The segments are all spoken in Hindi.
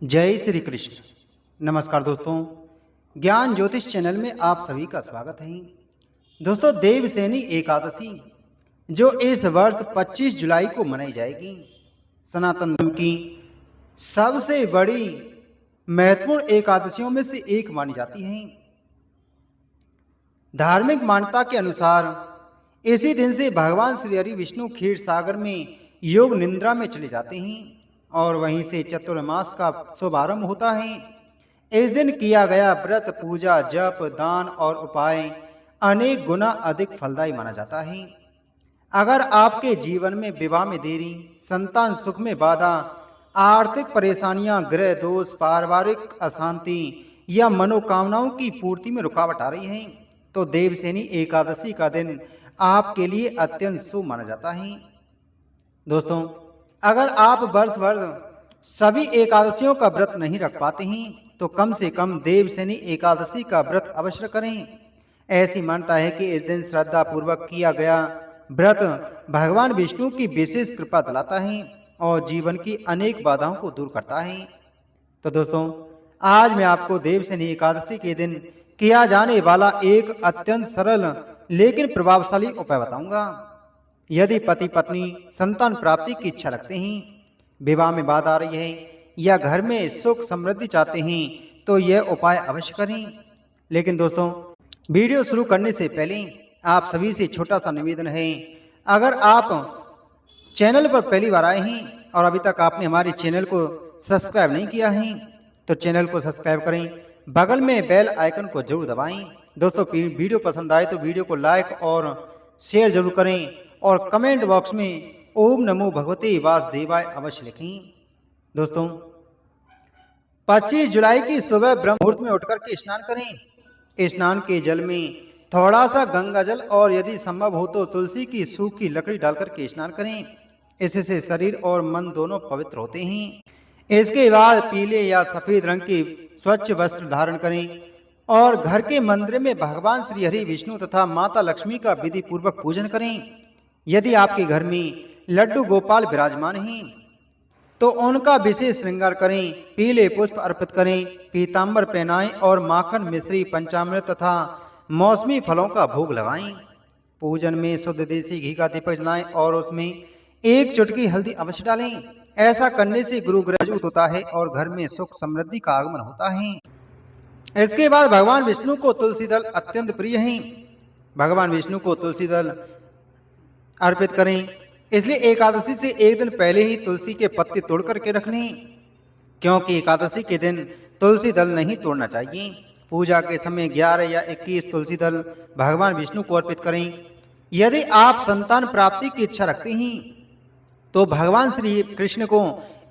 जय श्री कृष्ण। नमस्कार दोस्तों, ज्ञान ज्योतिष चैनल में आप सभी का स्वागत है। दोस्तों, देवसेनी एकादशी जो इस वर्ष 25 जुलाई को मनाई जाएगी, सनातन धर्म की सबसे बड़ी महत्वपूर्ण एकादशियों में से एक मानी जाती है। धार्मिक मान्यता के अनुसार इसी दिन से भगवान श्री हरि विष्णु क्षीर सागर में योग निद्रा में चले जाते हैं और वहीं से चतुर्मास का शुभारंभ होता है। इस दिन किया गया व्रत, पूजा, जप, दान और उपाय अनेक गुना अधिक फलदायी माना जाता है। अगर आपके जीवन में विवाह में देरी, संतान सुख में बाधा, आर्थिक परेशानियां, ग्रह दोष, पारिवारिक अशांति या मनोकामनाओं की पूर्ति में रुकावट आ रही है, तो देवसेनी एकादशी का दिन आपके लिए अत्यंत शुभ माना जाता है। दोस्तों, अगर आप वर्ष भर सभी एकादशियों का व्रत नहीं रख पाते हैं तो कम से कम देवसेनी एकादशी का व्रत अवश्य करें। ऐसी मान्यता है कि इस दिन श्रद्धा पूर्वक किया गया व्रत भगवान विष्णु की विशेष कृपा दिलाता है और जीवन की अनेक बाधाओं को दूर करता है। तो दोस्तों, आज मैं आपको देवसेनी एकादशी के दिन किया जाने वाला एक अत्यंत सरल लेकिन प्रभावशाली उपाय बताऊंगा। यदि पति पत्नी संतान प्राप्ति की इच्छा रखते हैं, विवाह में बाधा आ रही है या घर में सुख समृद्धि चाहते हैं तो यह उपाय अवश्य करें। लेकिन दोस्तों, वीडियो शुरू करने से पहले आप सभी से छोटा सा निवेदन है, अगर आप चैनल पर पहली बार आए हैं और अभी तक आपने हमारे चैनल को सब्सक्राइब नहीं किया है तो चैनल को सब्सक्राइब करें, बगल में बेल आइकन को जरूर दबाएं। दोस्तों, वीडियो पसंद आए तो वीडियो को लाइक और शेयर जरूर करें और कमेंट बॉक्स में ओम नमो भगवते वासुदेवाय अवश्य लिखें। दोस्तों, 25 जुलाई की सुबह ब्रह्म मुहूर्त में उठकर के स्नान करें। स्नान के जल में थोड़ा सा गंगा जल और यदि संभव हो तो तुलसी की सूखी लकड़ी डालकर के स्नान करें। इससे शरीर और मन दोनों पवित्र होते हैं। इसके बाद पीले या सफेद रंग के स्वच्छ वस्त्र धारण करें और घर के मंदिर में भगवान श्री हरि विष्णु तथा माता लक्ष्मी का विधि पूर्वक पूजन करें। यदि आपके घर में लड्डू गोपाल विराजमान हैं तो उनका विशेष श्रृंगार करें, पीले पुष्प अर्पित करें, पीतांबर पहनाएं और माखन, मिश्री, पंचामृत तथा मौसमी फलों का भोग लगाएं। पूजन में शुद्ध देसी घी का दीपक जलाएं और उसमें एक चुटकी हल्दी अवश्य डालें। ऐसा करने से गुरु ग्रह मजबूत होता है और घर में सुख समृद्धि का आगमन होता है। इसके बाद भगवान विष्णु को तुलसी दल अत्यंत प्रिय है। भगवान विष्णु को तुलसी दल अर्पित करें, इसलिए एकादशी से एक दिन पहले ही तुलसी के पत्ते तोड़ करके रख लें, क्योंकि एकादशी के दिन तुलसी दल नहीं तोड़ना चाहिए। पूजा के समय 11 या 21 तुलसी दल भगवान विष्णु को अर्पित करें। यदि आप संतान प्राप्ति की इच्छा रखते हैं तो भगवान श्री कृष्ण को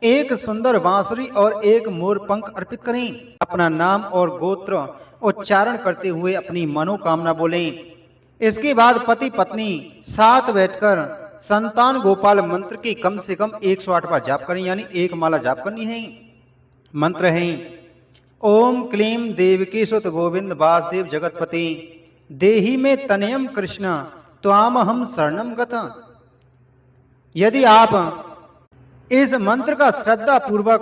एक सुंदर बांसुरी और एक मोर पंख अर्पित करें। अपना नाम और गोत्र उच्चारण करते हुए अपनी मनोकामना बोलें। इसके बाद पति पत्नी साथ बैठकर संतान गोपाल मंत्र की कम से कम 108 बार जाप करें, यानी एक माला जाप करनी है। मंत्र है ओम क्लीम देवकी सुत गोविंद वासुदेव जगतपति देहि में तनयम कृष्ण त्वाम हम शरणम गत। यदि आप इस मंत्र का श्रद्धा पूर्वक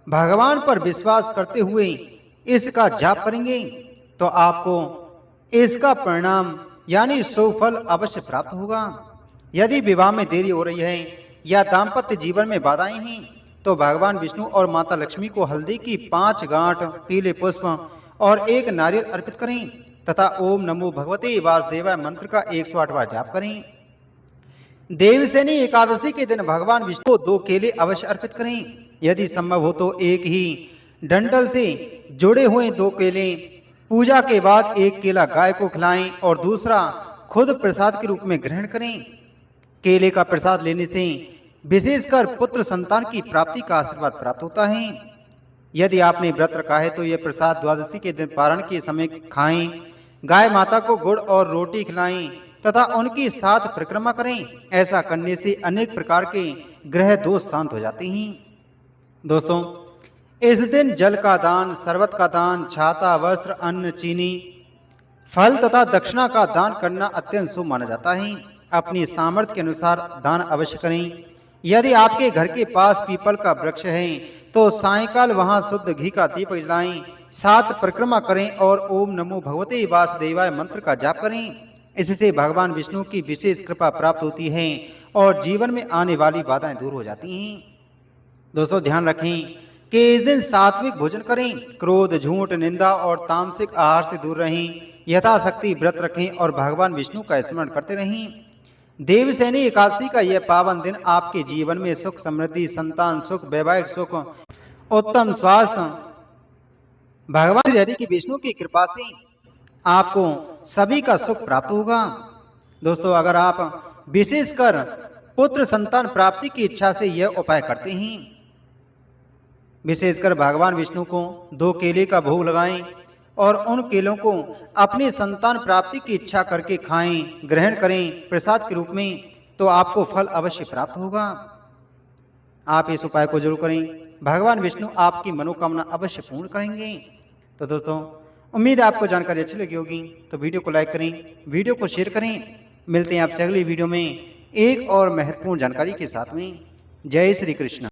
भगवान पर विश्वास करते हुए इसका जाप करेंगे तो आपको इसका परिणाम यानी सुफल अवश्य प्राप्त होगा। यदि विवाह में देरी हो रही है या दाम्पत्य जीवन में बाधाएं हैं तो भगवान विष्णु और माता लक्ष्मी को हल्दी की 5 गांठ, पीले पुष्प और एक नारियल अर्पित करें तथा ओम नमो भगवते वासुदेवाय मंत्र का 108 बार जाप करें। देवसेनी एकादशी के दिन भगवान विष्णु को 2 केले अवश्य अर्पित करें। यदि संभव हो तो एक ही डंडल से जुड़े हुए 2 केले पूजा के बाद एक केला गाय को खिलाएं और दूसरा खुद प्रसाद के रूप में ग्रहण करें। केले का प्रसाद लेने से विशेषकर पुत्र संतान की प्राप्ति का आशीर्वाद प्राप्त होता है। यदि आपने व्रत रखा है तो यह प्रसाद द्वादशी के दिन पारण के समय खाएं। गाय माता को गुड़ और रोटी खिलाएं तथा उनकी साथ परिक्रमा करें। ऐसा करने से अनेक प्रकार के ग्रह दोष शांत हो जाते हैं। दोस्तों, इस दिन जल का दान, शरबत का दान, छाता, वस्त्र, अन्न, चीनी, फल तथा दक्षिणा का दान करना अत्यंत शुभ माना जाता है। अपनी सामर्थ्य के अनुसार दान अवश्य करें। यदि आपके घर के पास पीपल का वृक्ष है तो सायंकाल वहां शुद्ध घी का दीपक जलाएं, 7 परिक्रमा करें और ओम नमो भगवते वासुदेवाय मंत्र का जाप करें। इससे भगवान विष्णु की विशेष कृपा प्राप्त होती है और जीवन में आने वाली बाधाएं दूर हो जाती हैं। दोस्तों ध्यान रखें कि इस दिन सात्विक भोजन करें, क्रोध, झूठ, निंदा और तामसिक आहार से दूर रहें, यथाशक्ति व्रत रखें और भगवान विष्णु का स्मरण करते रहें। देवशयनी एकादशी का यह पावन दिन आपके जीवन में सुख, समृद्धि, संतान सुख, वैवाहिक सुख, उत्तम स्वास्थ्य, भगवान श्री हरि की विष्णु की कृपा से आपको सभी का सुख प्राप्त होगा। दोस्तों अगर आप विशेषकर पुत्र संतान प्राप्ति की इच्छा से यह उपाय करते हैं, विशेषकर भगवान विष्णु को 2 केले का भोग लगाएं और उन केलों को अपनी संतान प्राप्ति की इच्छा करके खाएं, ग्रहण करें प्रसाद के रूप में, तो आपको फल अवश्य प्राप्त होगा। आप इस उपाय को जरूर करें, भगवान विष्णु आपकी मनोकामना अवश्य पूर्ण करेंगे। तो दोस्तों उम्मीद है आपको जानकारी अच्छी लगी होगी, तो वीडियो को लाइक करें, वीडियो को शेयर करें। मिलते हैं आपसे अगली वीडियो में एक और महत्वपूर्ण जानकारी के साथ में। जय श्री कृष्ण।